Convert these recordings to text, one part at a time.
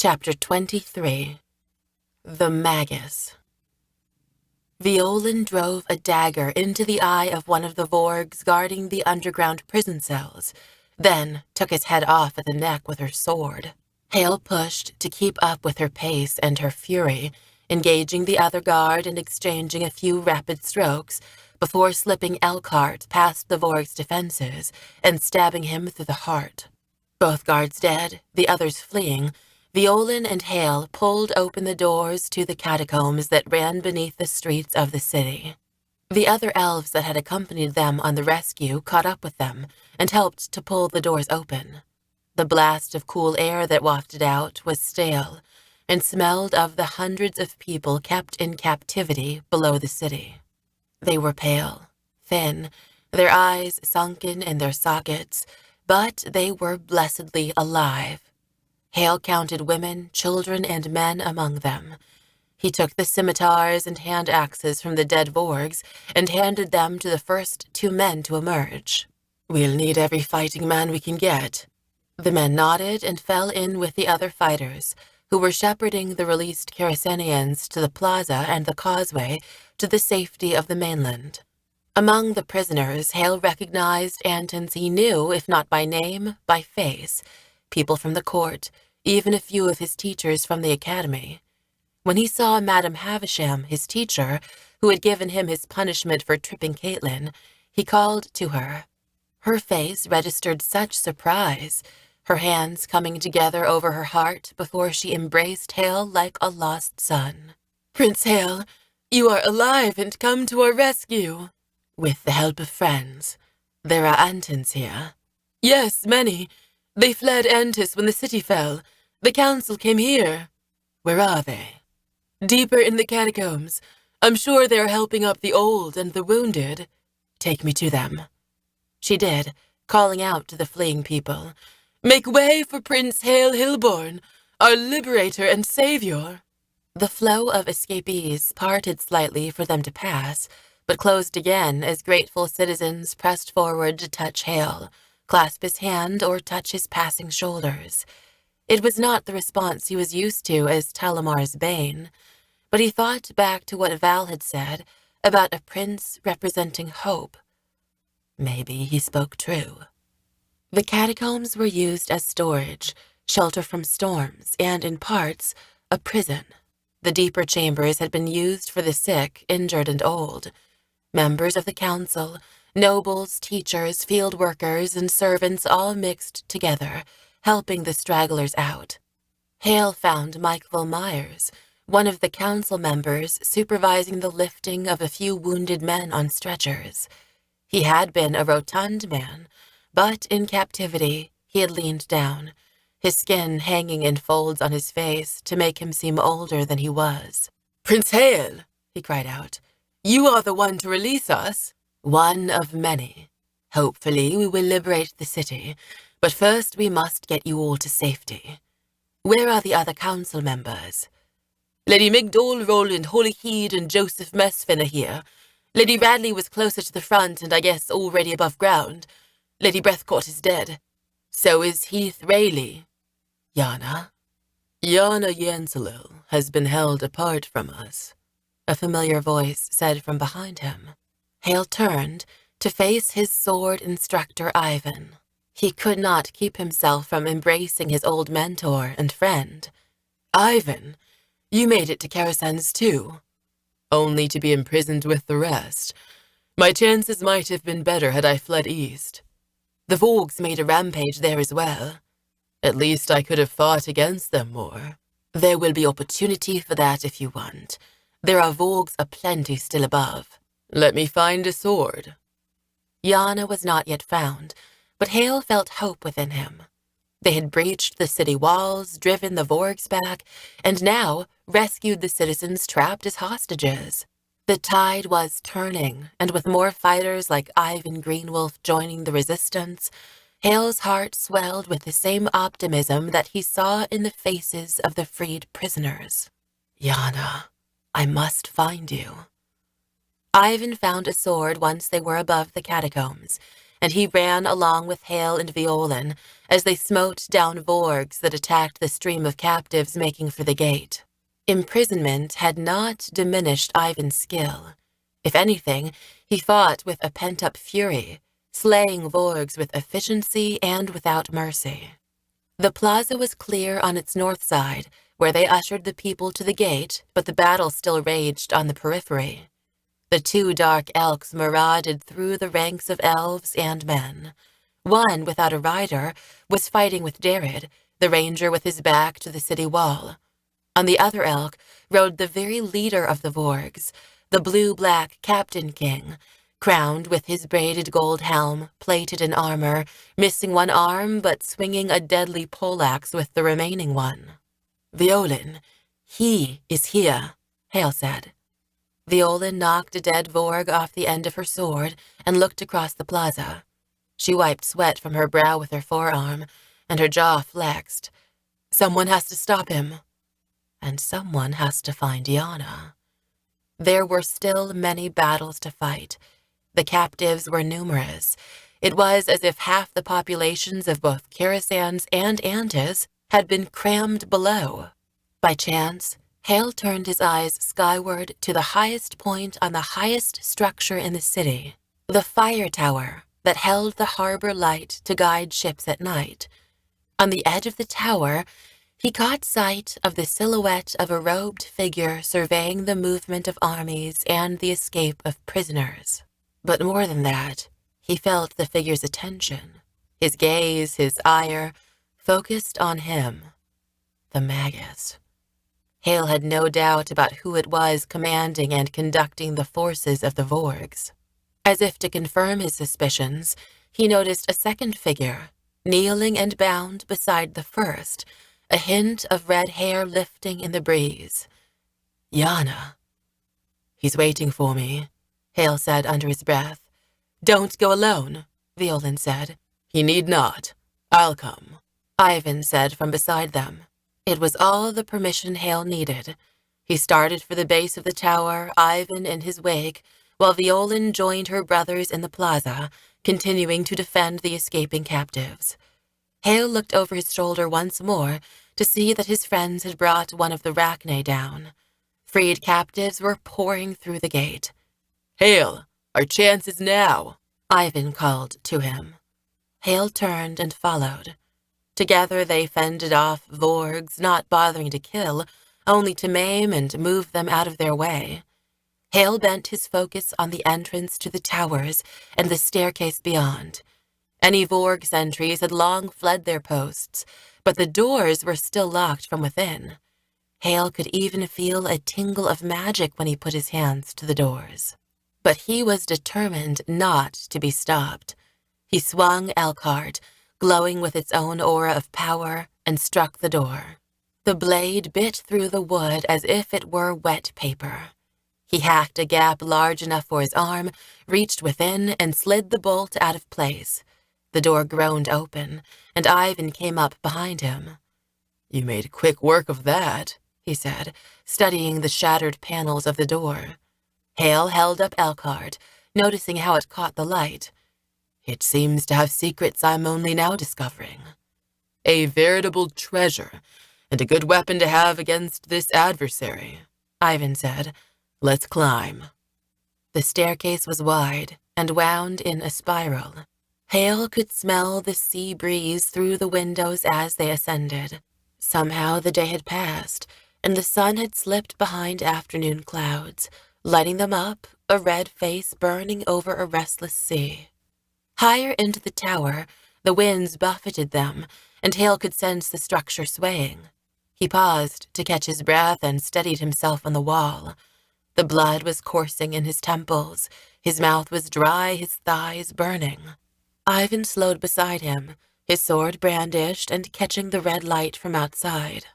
Chapter 23. The Magus. Violin drove a dagger into the eye of one of the Vorgs guarding the underground prison cells, then took his head off at the neck with her sword. Haille pushed to keep up with her pace and her fury, engaging the other guard and exchanging a few rapid strokes before slipping Elkhart past the Vorg's defenses and stabbing him through the heart. Both guards dead, the others fleeing, Violin and Haille pulled open the doors to the catacombs that ran beneath the streets of the city. The other elves that had accompanied them on the rescue caught up with them and helped to pull the doors open. The blast of cool air that wafted out was stale and smelled of the hundreds of people kept in captivity below the city. They were pale, thin, their eyes sunken in their sockets, but they were blessedly alive. Haille counted women, children, and men among them. He took the scimitars and hand axes from the dead Vorgs and handed them to the first two men to emerge. "We'll need every fighting man we can get." The men nodded and fell in with the other fighters, who were shepherding the released Caracenians to the plaza and the causeway to the safety of the mainland. Among the prisoners, Haille recognized Antons he knew, if not by name, by face, people from the court, even a few of his teachers from the academy. When he saw Madame Havisham, his teacher, who had given him his punishment for tripping Caitlin, he called to her. Her face registered such surprise, her hands coming together over her heart before she embraced Haille like a lost son. "Prince Haille, you are alive and come to our rescue." "With the help of friends. There are Antons here." "Yes, many. They fled Antis when the city fell. The council came here." "Where are they?" "Deeper in the catacombs. I'm sure they are helping up the old and the wounded." "Take me to them." She did, calling out to the fleeing people, "Make way for Prince Haille Hillborn, our liberator and savior." The flow of escapees parted slightly for them to pass, but closed again as grateful citizens pressed forward to touch Haille, clasp his hand, or touch his passing shoulders. It was not the response he was used to as Talamar's bane, but he thought back to what Val had said about a prince representing hope. Maybe he spoke true. The catacombs were used as storage, shelter from storms, and, in parts, a prison. The deeper chambers had been used for the sick, injured, and old. Members of the council, nobles, teachers, field workers, and servants all mixed together, helping the stragglers out. Haille found Michael Myers, one of the council members supervising the lifting of a few wounded men on stretchers. He had been a rotund man, but in captivity he had leaned down, his skin hanging in folds on his face to make him seem older than he was. "Prince Haille," he cried out, "you are the one to release us." "One of many. Hopefully we will liberate the city, but first we must get you all to safety. Where are the other council members?" "Lady Migdol, Roland Holyheed, and Joseph Mesfin are here. Lady Radley was closer to the front and I guess already above ground. Lady Breathcourt is dead. So is Heath Rayleigh." "Yana?" "Yana Yancelil has been held apart from us," a familiar voice said from behind him. Haille turned to face his sword instructor Ivan. He could not keep himself from embracing his old mentor and friend. "Ivan, you made it to Carasen's too." "Only to be imprisoned with the rest. My chances might have been better had I fled east. The Vorgs made a rampage there as well. At least I could have fought against them more. There will be opportunity for that if you want. There are Vorgs aplenty still above. Let me find a sword." Yana was not yet found, but Haille felt hope within him. They had breached the city walls, driven the Vorgs back, and now rescued the citizens trapped as hostages. The tide was turning, and with more fighters like Ivan Greenwolf joining the resistance, Haille's heart swelled with the same optimism that he saw in the faces of the freed prisoners. "Yana, I must find you." Ivan found a sword once they were above the catacombs, and he ran along with Haille and Violin as they smote down Vorgs that attacked the stream of captives making for the gate. Imprisonment had not diminished Ivan's skill. If anything, he fought with a pent-up fury, slaying Vorgs with efficiency and without mercy. The plaza was clear on its north side, where they ushered the people to the gate, but the battle still raged on the periphery. The two dark elks marauded through the ranks of elves and men. One, without a rider, was fighting with Darid, the ranger with his back to the city wall. On the other elk rode the very leader of the Vorgs, the blue-black Captain King, crowned with his braided gold helm, plated in armor, missing one arm but swinging a deadly poleaxe with the remaining one. "Violin, he is here," Haille said. Violin knocked a dead Vorg off the end of her sword and looked across the plaza. She wiped sweat from her brow with her forearm, and her jaw flexed. "Someone has to stop him. And someone has to find Yana." There were still many battles to fight. The captives were numerous. It was as if half the populations of both Kherasans and Antis had been crammed below. By chance, Haille turned his eyes skyward to the highest point on the highest structure in the city, the fire tower that held the harbor light to guide ships at night. On the edge of the tower, he caught sight of the silhouette of a robed figure surveying the movement of armies and the escape of prisoners. But more than that, he felt the figure's attention, his gaze, his ire, focused on him, the Magus. Haille had no doubt about who it was commanding and conducting the forces of the Vorgs. As if to confirm his suspicions, he noticed a second figure, kneeling and bound beside the first, a hint of red hair lifting in the breeze. "Yana." "He's waiting for me," Haille said under his breath. "Don't go alone," Violin said. "He need not. I'll come," Ivan said from beside them. It was all the permission Haille needed. He started for the base of the tower, Ivan in his wake, while Violin joined her brothers in the plaza, continuing to defend the escaping captives. Haille looked over his shoulder once more to see that his friends had brought one of the Rachne down. Freed captives were pouring through the gate. "Haille, our chance is now," Ivan called to him. Haille turned and followed. Together they fended off Vorgs, not bothering to kill, only to maim and move them out of their way. Haille bent his focus on the entrance to the towers and the staircase beyond. Any Vorg sentries had long fled their posts, but the doors were still locked from within. Haille could even feel a tingle of magic when he put his hands to the doors. But he was determined not to be stopped. He swung Elkhart, glowing with its own aura of power, and struck the door. The blade bit through the wood as if it were wet paper. He hacked a gap large enough for his arm, reached within, and slid the bolt out of place. The door groaned open, and Ivan came up behind him. "You made quick work of that," he said, studying the shattered panels of the door. Haille held up Elkhart, noticing how it caught the light. "It seems to have secrets I'm only now discovering. A veritable treasure, and a good weapon to have against this adversary," Ivan said. "Let's climb." The staircase was wide and wound in a spiral. Haille could smell the sea breeze through the windows as they ascended. Somehow the day had passed, and the sun had slipped behind afternoon clouds, lighting them up, a red face burning over a restless sea. Higher into the tower, the winds buffeted them, and Haille could sense the structure swaying. He paused to catch his breath and steadied himself on the wall. The blood was coursing in his temples, his mouth was dry, his thighs burning. Ivan slowed beside him, his sword brandished and catching the red light from outside.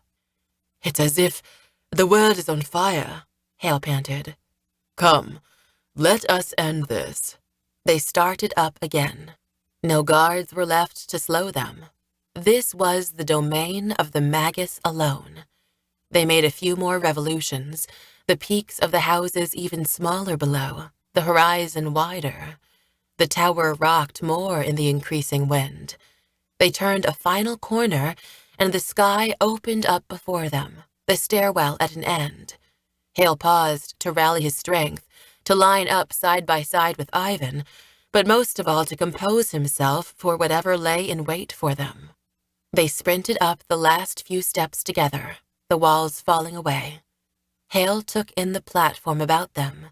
"It's as if the world is on fire," Haille panted. "Come, let us end this." They started up again. No guards were left to slow them. This was the domain of the Magus alone. They made a few more revolutions, the peaks of the houses even smaller below, the horizon wider. The tower rocked more in the increasing wind. They turned a final corner, and the sky opened up before them, the stairwell at an end. Haille paused to rally his strength, to line up side by side with Ivan, but most of all to compose himself for whatever lay in wait for them. They sprinted up the last few steps together, the walls falling away. Haille took in the platform about them.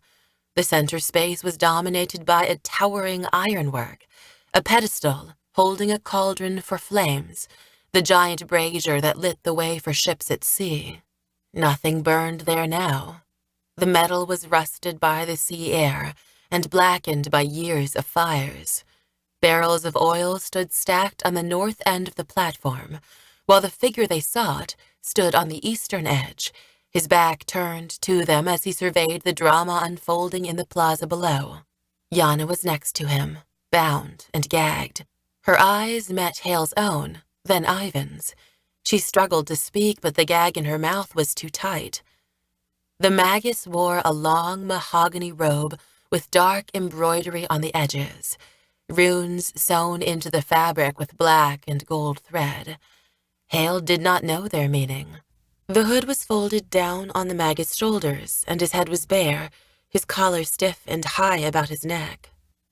The center space was dominated by a towering ironwork, a pedestal holding a cauldron for flames, the giant brazier that lit the way for ships at sea. Nothing burned there now. The metal was rusted by the sea air and blackened by years of fires. Barrels of oil stood stacked on the north end of the platform, while the figure they sought stood on the eastern edge, his back turned to them as he surveyed the drama unfolding in the plaza below. Yana was next to him, bound and gagged. Her eyes met Haille's own, then Ivan's. She struggled to speak, but the gag in her mouth was too tight. The Magus wore a long mahogany robe with dark embroidery on the edges, runes sewn into the fabric with black and gold thread. Haille did not know their meaning. The hood was folded down on the Magus' shoulders, and his head was bare, his collar stiff and high about his neck.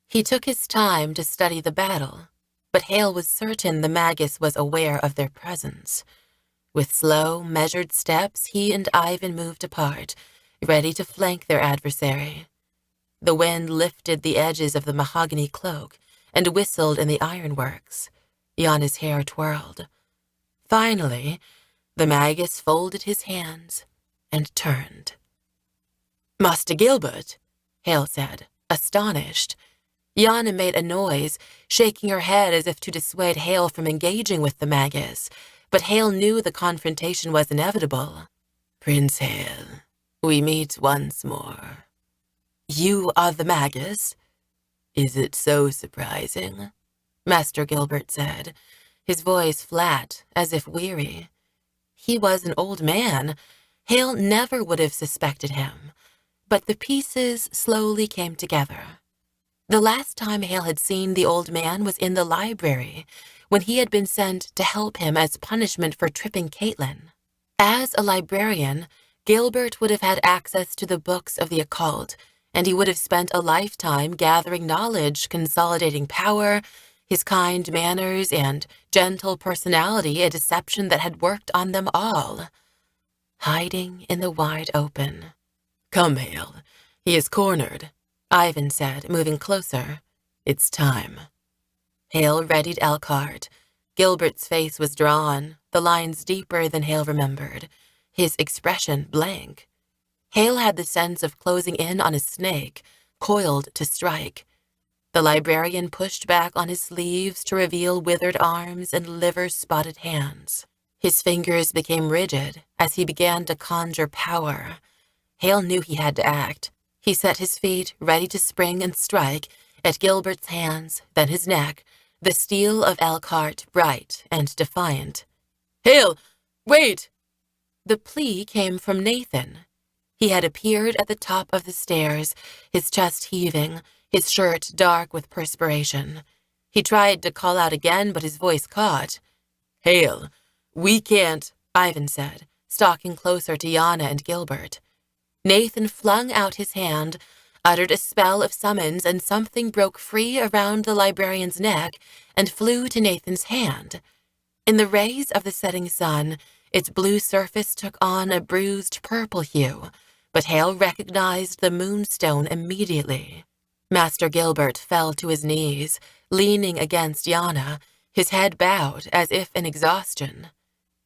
He took his time to study the battle, but Haille was certain the Magus was aware of their presence. With slow, measured steps, he and Ivan moved apart, ready to flank their adversary. The wind lifted the edges of the mahogany cloak and whistled in the ironworks. Yana's hair twirled. Finally, the Magus folded his hands and turned. "Master Gilbert," Haille said, astonished. Yana made a noise, shaking her head as if to dissuade Haille from engaging with the Magus, but Haille knew the confrontation was inevitable. "Prince Haille, we meet once more." "You are the Magus?" "Is it so surprising?" Master Gilbert said, his voice flat, as if weary. He was an old man. Haille never would have suspected him, but the pieces slowly came together. The last time Haille had seen the old man was in the library, when he had been sent to help him as punishment for tripping Caitlin. As a librarian, Gilbert would have had access to the books of the occult, and he would have spent a lifetime gathering knowledge, consolidating power, his kind manners and gentle personality, a deception that had worked on them all. Hiding in the wide open. "Come, Haille. He is cornered," Ivan said, moving closer. "It's time." Haille readied Elkhart. Gilbert's face was drawn, the lines deeper than Haille remembered, his expression blank. Haille had the sense of closing in on a snake, coiled to strike. The librarian pushed back on his sleeves to reveal withered arms and liver-spotted hands. His fingers became rigid as he began to conjure power. Haille knew he had to act. He set his feet, ready to spring and strike, at Gilbert's hands, then his neck, the steel of Elkhart bright and defiant. "Haille, wait!" The plea came from Nathan. He had appeared at the top of the stairs, his chest heaving, his shirt dark with perspiration. He tried to call out again, but his voice caught. "Haille, we can't," Ivan said, stalking closer to Yana and Gilbert. Nathan flung out his hand, uttered a spell of summons, and something broke free around the librarian's neck and flew to Nathan's hand. In the rays of the setting sun, its blue surface took on a bruised purple hue, but Haille recognized the moonstone immediately. Master Gilbert fell to his knees, leaning against Yana, his head bowed as if in exhaustion.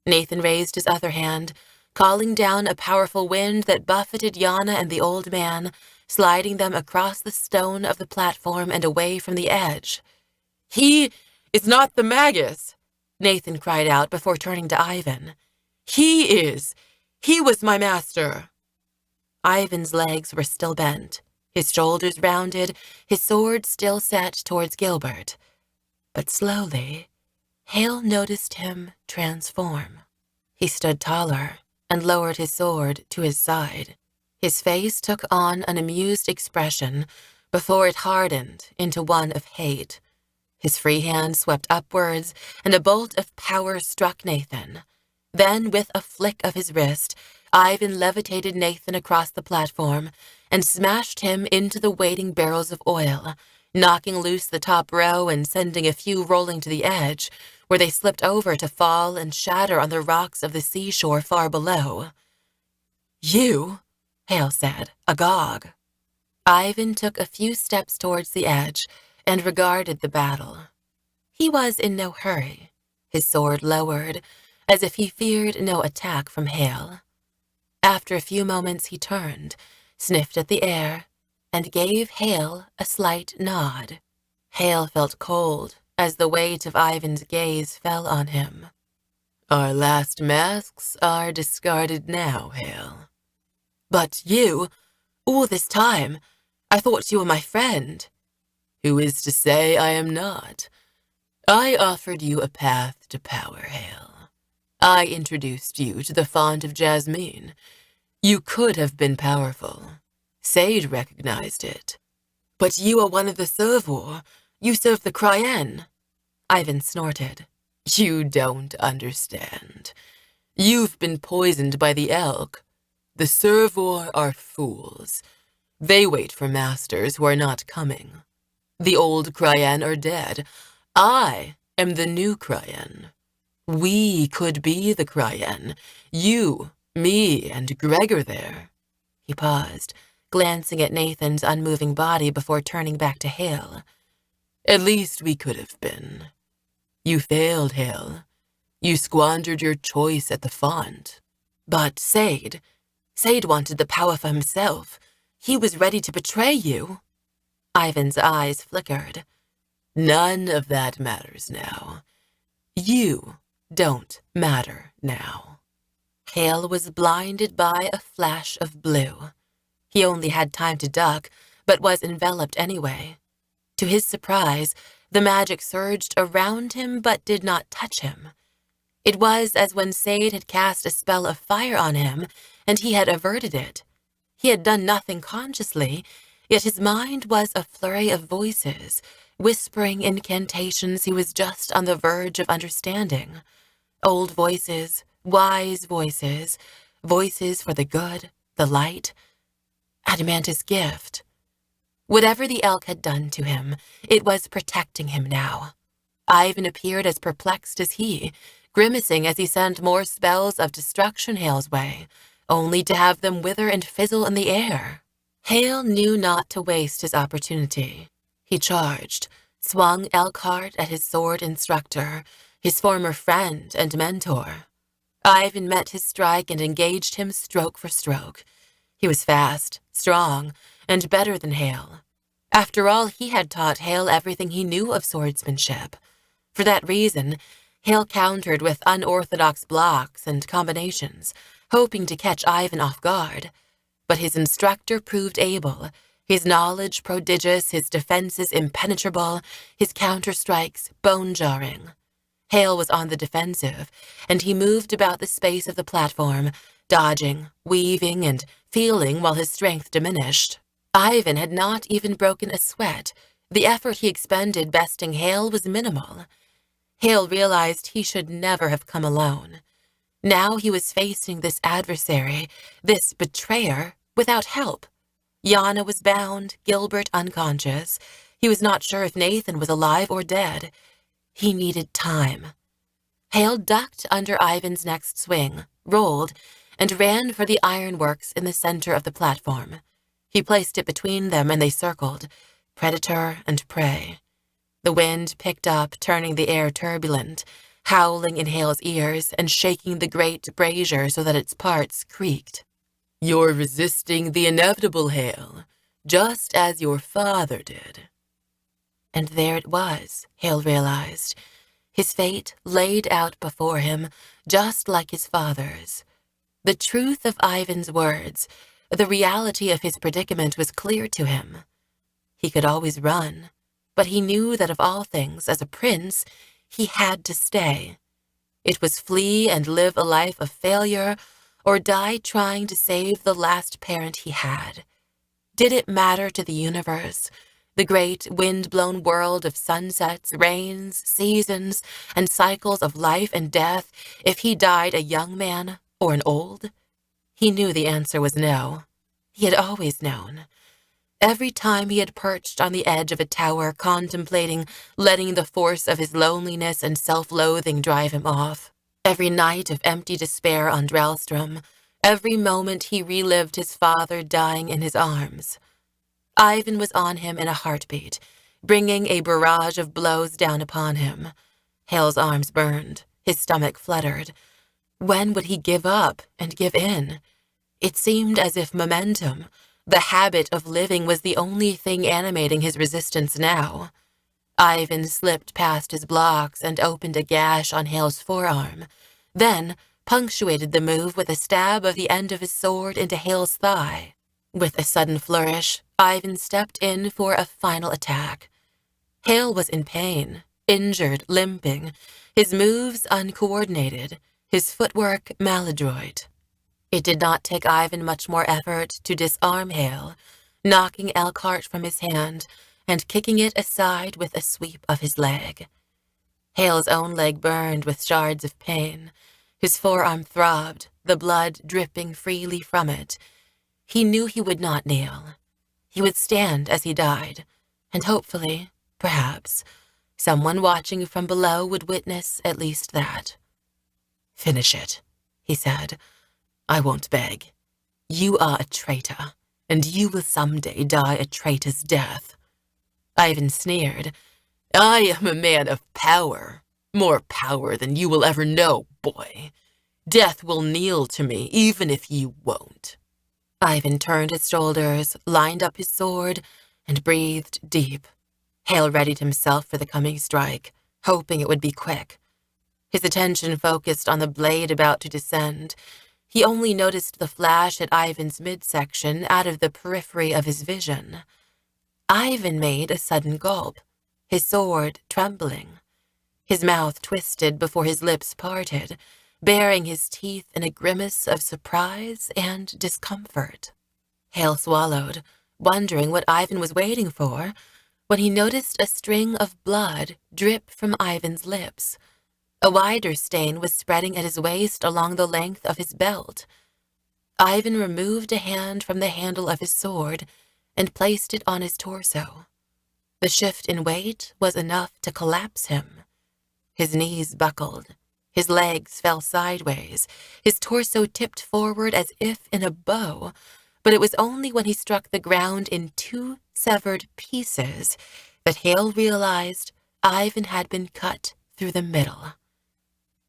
Nathan raised his other hand, calling down a powerful wind that buffeted Yana and the old man, sliding them across the stone of the platform and away from the edge. "He is not the Magus," Nathan cried out before turning to Ivan. "He is! He was my master!" Ivan's legs were still bent, his shoulders rounded, his sword still set towards Gilbert. But slowly, Haille noticed him transform. He stood taller and lowered his sword to his side. His face took on an amused expression before it hardened into one of hate. His free hand swept upwards, and a bolt of power struck Nathan. Then, with a flick of his wrist, Ivan levitated Nathan across the platform and smashed him into the waiting barrels of oil, knocking loose the top row and sending a few rolling to the edge, where they slipped over to fall and shatter on the rocks of the seashore far below. "You?" Haille said, agog. Ivan took a few steps towards the edge and regarded the battle. He was in no hurry, his sword lowered, as if he feared no attack from Haille. After a few moments he turned, sniffed at the air, and gave Haille a slight nod. Haille felt cold as the weight of Ivan's gaze fell on him. "Our last masks are discarded now, Haille." "But you, all this time, I thought you were my friend." "Who is to say I am not? I offered you a path to power, Haille. I introduced you to the font of Jasmine. You could have been powerful. Sade recognized it." "But you are one of the Servor. You serve the Cryan." Ivan snorted. "You don't understand. You've been poisoned by the elk. The Servor are fools. They wait for masters who are not coming. The old Cryan are dead. I am the new Cryan. We could be the Cryan. You, me, and Gregor there." He paused, glancing at Nathan's unmoving body before turning back to Haille. "At least we could have been. You failed, Haille. You squandered your choice at the font." "But Sade wanted the power for himself. He was ready to betray you." Ivan's eyes flickered. "None of that matters now. You don't matter now." Haille was blinded by a flash of blue. He only had time to duck, but was enveloped anyway. To his surprise, the magic surged around him but did not touch him. It was as when Sade had cast a spell of fire on him, and he had averted it. He had done nothing consciously, yet his mind was a flurry of voices, whispering incantations he was just on the verge of understanding. Old voices, wise voices, voices for the good, the light. Adamant's gift. Whatever the elk had done to him, it was protecting him now. Ivan appeared as perplexed as he, grimacing as he sent more spells of destruction Haille's way, only to have them wither and fizzle in the air. Haille knew not to waste his opportunity. He charged, swung Elkhart at his sword instructor, his former friend and mentor. Ivan met his strike and engaged him stroke for stroke. He was fast, strong, and better than Haille. After all, he had taught Haille everything he knew of swordsmanship. For that reason, Haille countered with unorthodox blocks and combinations, hoping to catch Ivan off guard. But his instructor proved able, his knowledge prodigious, his defenses impenetrable, his counter-strikes bone-jarring. Haille was on the defensive, and he moved about the space of the platform, dodging, weaving, and feeling while his strength diminished. Ivan had not even broken a sweat. The effort he expended besting Haille was minimal. Haille realized he should never have come alone. Now he was facing this adversary, this betrayer, without help. Yana was bound, Gilbert unconscious. He was not sure if Nathan was alive or dead. He needed time. Haille ducked under Ivan's next swing, rolled, and ran for the ironworks in the center of the platform. He placed it between them and they circled, predator and prey. The wind picked up, turning the air turbulent, howling in Haille's ears and shaking the great brazier so that its parts creaked. "You're resisting the inevitable, Haille, just as your father did." And there it was, Haille realized, his fate laid out before him, just like his father's. The truth of Ivan's words, the reality of his predicament was clear to him. He could always run, but he knew that of all things, as a prince, he had to stay. It was flee and live a life of failure, or die trying to save the last parent he had. Did it matter to the universe? The great wind-blown world of sunsets, rains, seasons, and cycles of life and death, if he died a young man or an old? He knew the answer was no. He had always known. Every time he had perched on the edge of a tower contemplating letting the force of his loneliness and self-loathing drive him off, every night of empty despair on Drellstrom, every moment he relived his father dying in his arms, Ivan was on him in a heartbeat, bringing a barrage of blows down upon him. Hale's arms burned, his stomach fluttered. When would he give up and give in? It seemed as if momentum, the habit of living, was the only thing animating his resistance now. Ivan slipped past his blocks and opened a gash on Hale's forearm, then punctuated the move with a stab of the end of his sword into Hale's thigh. With a sudden flourish, Ivan stepped in for a final attack. Haille was in pain, injured, limping, his moves uncoordinated, his footwork maladroit. It did not take Ivan much more effort to disarm Haille, knocking Elkhart from his hand and kicking it aside with a sweep of his leg. Hale's own leg burned with shards of pain. His forearm throbbed, the blood dripping freely from it. He knew he would not kneel. He would stand as he died, and hopefully, perhaps, someone watching from below would witness at least that. "Finish it," he said. "I won't beg. You are a traitor, and you will someday die a traitor's death." Ivan sneered. "I am a man of power, more power than you will ever know, boy. Death will kneel to me, even if you won't." Ivan turned his shoulders, lined up his sword, and breathed deep. Haille readied himself for the coming strike, hoping it would be quick. His attention focused on the blade about to descend. He only noticed the flash at Ivan's midsection out of the periphery of his vision. Ivan made a sudden gulp, his sword trembling. His mouth twisted before his lips parted, baring his teeth in a grimace of surprise and discomfort. Haille swallowed, wondering what Ivan was waiting for, when he noticed a string of blood drip from Ivan's lips. A wider stain was spreading at his waist along the length of his belt. Ivan removed a hand from the handle of his sword and placed it on his torso. The shift in weight was enough to collapse him. His knees buckled. His legs fell sideways, his torso tipped forward as if in a bow, but it was only when he struck the ground in two severed pieces that Haille realized Ivan had been cut through the middle.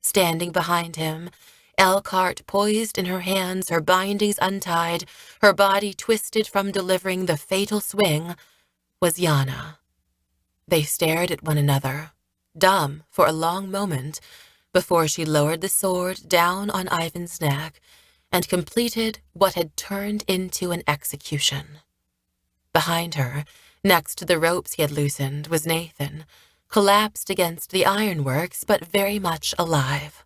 Standing behind him, Elkhart poised in her hands, her bindings untied, her body twisted from delivering the fatal swing, was Yana. They stared at one another, dumb for a long moment, before she lowered the sword down on Ivan's neck and completed what had turned into an execution. Behind her, next to the ropes he had loosened, was Nathan, collapsed against the ironworks but very much alive.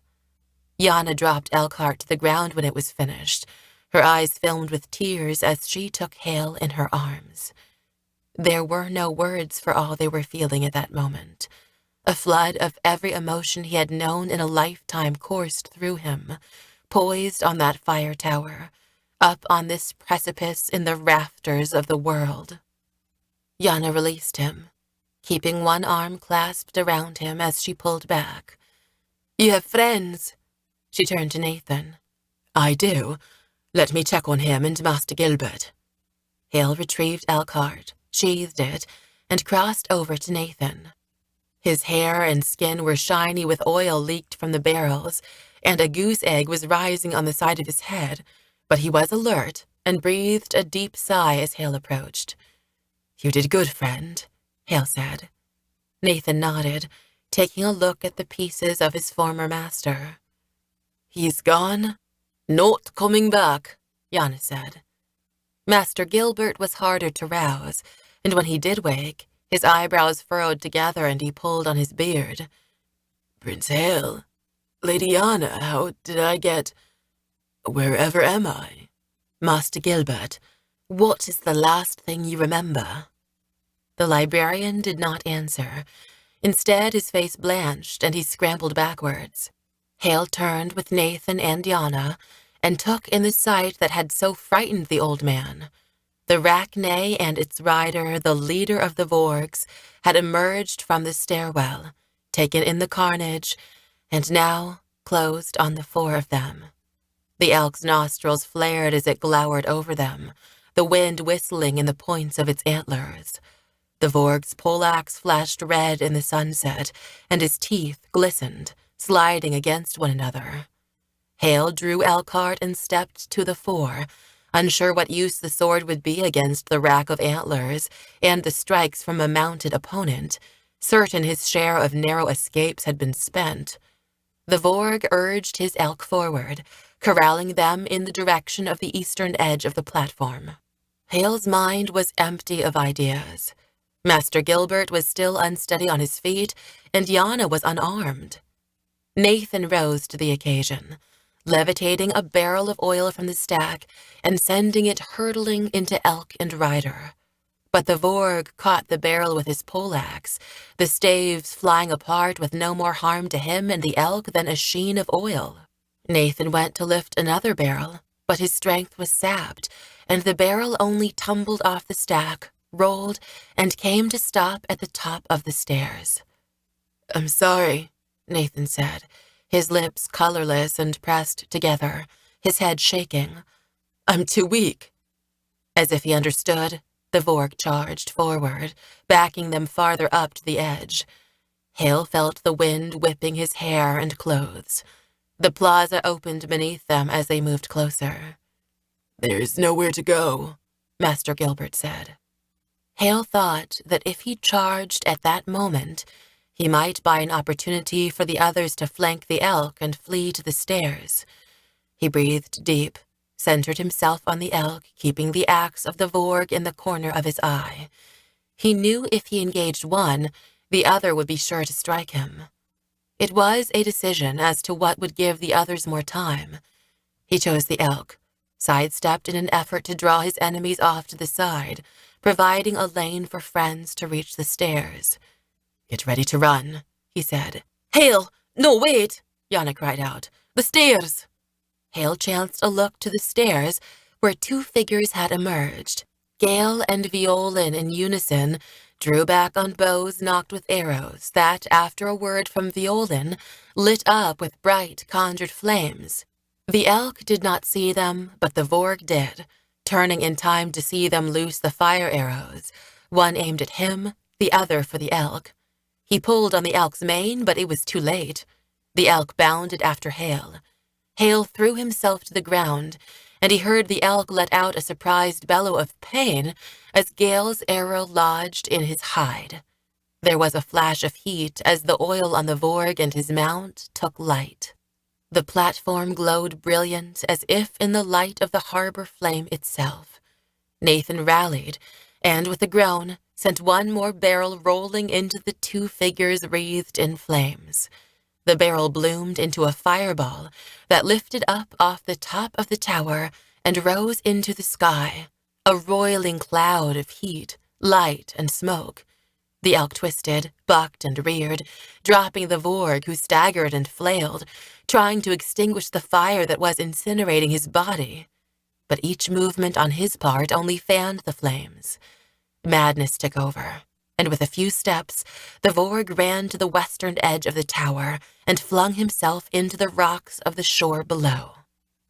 Yana dropped Elkhart to the ground when it was finished, her eyes filmed with tears as she took Haille in her arms. There were no words for all they were feeling at that moment. A flood of every emotion he had known in a lifetime coursed through him, poised on that fire tower, up on this precipice in the rafters of the world. Yana released him, keeping one arm clasped around him as she pulled back. "You have friends?" She turned to Nathan. "I do. Let me check on him and Master Gilbert." Haille retrieved Elkhart, sheathed it, and crossed over to Nathan. His hair and skin were shiny with oil leaked from the barrels, and a goose egg was rising on the side of his head, but he was alert and breathed a deep sigh as Haille approached. "You did good, friend," Haille said. Nathan nodded, taking a look at the pieces of his former master. "He's gone? Not coming back," Yana said. Master Gilbert was harder to rouse, and when he did wake, his eyebrows furrowed together and he pulled on his beard. "Prince Haille, Lady Yana, how did I get... Wherever am I? Master Gilbert, what is the last thing you remember?" The librarian did not answer. Instead, his face blanched and he scrambled backwards. Haille turned with Nathan and Yana and took in the sight that had so frightened the old man. The Rachne and its rider, the leader of the Vorgs, had emerged from the stairwell, taken in the carnage, and now closed on the four of them. The elk's nostrils flared as it glowered over them, the wind whistling in the points of its antlers. The Vorg's poleaxe flashed red in the sunset, and his teeth glistened, sliding against one another. Haille drew Elkhart and stepped to the fore, unsure what use the sword would be against the rack of antlers and the strikes from a mounted opponent, certain his share of narrow escapes had been spent. The Vorg urged his elk forward, corralling them in the direction of the eastern edge of the platform. Haille's mind was empty of ideas. Master Gilbert was still unsteady on his feet, and Yana was unarmed. Nathan rose to the occasion, levitating a barrel of oil from the stack and sending it hurtling into elk and rider. But the Vorg caught the barrel with his poleaxe, the staves flying apart with no more harm to him and the elk than a sheen of oil. Nathan went to lift another barrel, but his strength was sapped, and the barrel only tumbled off the stack, rolled, and came to stop at the top of the stairs. "I'm sorry," Nathan said, his lips colorless and pressed together, his head shaking. "I'm too weak." As if he understood, the Vorg charged forward, backing them farther up to the edge. Haille felt the wind whipping his hair and clothes. The plaza opened beneath them as they moved closer. "There's nowhere to go," Master Gilbert said. Haille thought that if he charged at that moment, he might buy an opportunity for the others to flank the elk and flee to the stairs. He breathed deep, centered himself on the elk, keeping the axe of the Vorg in the corner of his eye. He knew if he engaged one, the other would be sure to strike him. It was a decision as to what would give the others more time. He chose the elk, sidestepped in an effort to draw his enemies off to the side, providing a lane for friends to reach the stairs. "Get ready to run," he said. "Haille! No, wait!" Yana cried out. "The stairs!" Haille chanced a look to the stairs, where two figures had emerged. Gale and Violin in unison drew back on bows nocked with arrows that, after a word from Violin, lit up with bright, conjured flames. The elk did not see them, but the Vorg did, turning in time to see them loose the fire arrows, one aimed at him, the other for the elk. He pulled on the elk's mane, but it was too late. The elk bounded after Haille. Haille threw himself to the ground, and he heard the elk let out a surprised bellow of pain as Gale's arrow lodged in his hide. There was a flash of heat as the oil on the Vorg and his mount took light. The platform glowed brilliant as if in the light of the harbor flame itself. Nathan rallied, and with a groan, sent one more barrel rolling into the two figures wreathed in flames. The barrel bloomed into a fireball that lifted up off the top of the tower and rose into the sky, a roiling cloud of heat, light, and smoke. The elk twisted, bucked, and reared, dropping the Vorg, who staggered and flailed, trying to extinguish the fire that was incinerating his body. But each movement on his part only fanned the flames. Madness took over, and with a few steps, the Vorg ran to the western edge of the tower and flung himself into the rocks of the shore below.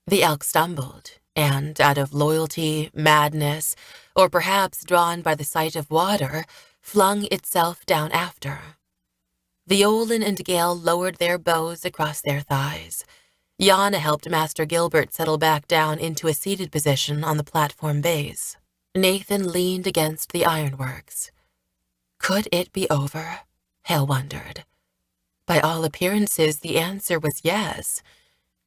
The elk stumbled, and out of loyalty, madness, or perhaps drawn by the sight of water, flung itself down after. Violin and Gale lowered their bows across their thighs. Yana helped Master Gilbert settle back down into a seated position on the platform base. Nathan leaned against the ironworks. Could it be over? Haille wondered. By all appearances, the answer was yes.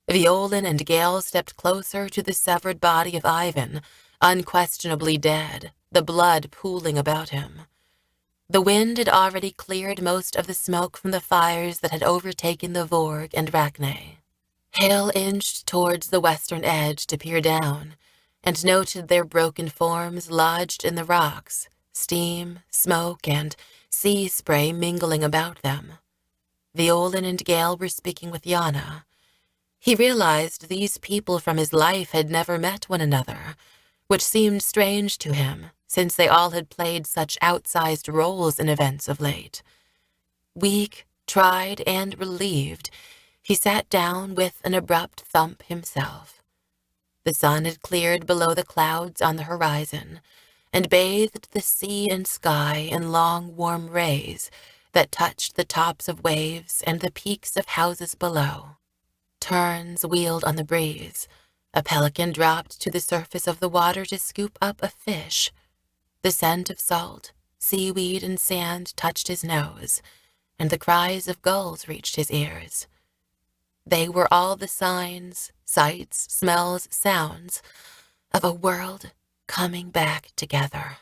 Violin and Gale stepped closer to the severed body of Ivan, unquestionably dead, the blood pooling about him. The wind had already cleared most of the smoke from the fires that had overtaken the Vorg and Rachne. Haille inched towards the western edge to peer down, and noted their broken forms lodged in the rocks, steam, smoke, and sea spray mingling about them. Violin and Gale were speaking with Yana. He realized these people from his life had never met one another, which seemed strange to him, since they all had played such outsized roles in events of late. Weak, tried, and relieved, he sat down with an abrupt thump himself. The sun had cleared below the clouds on the horizon, and bathed the sea and sky in long, warm rays that touched the tops of waves and the peaks of houses below. Terns wheeled on the breeze. A pelican dropped to the surface of the water to scoop up a fish. The scent of salt, seaweed, and sand touched his nose, and the cries of gulls reached his ears. They were all the signs, sights, smells, sounds of a world coming back together.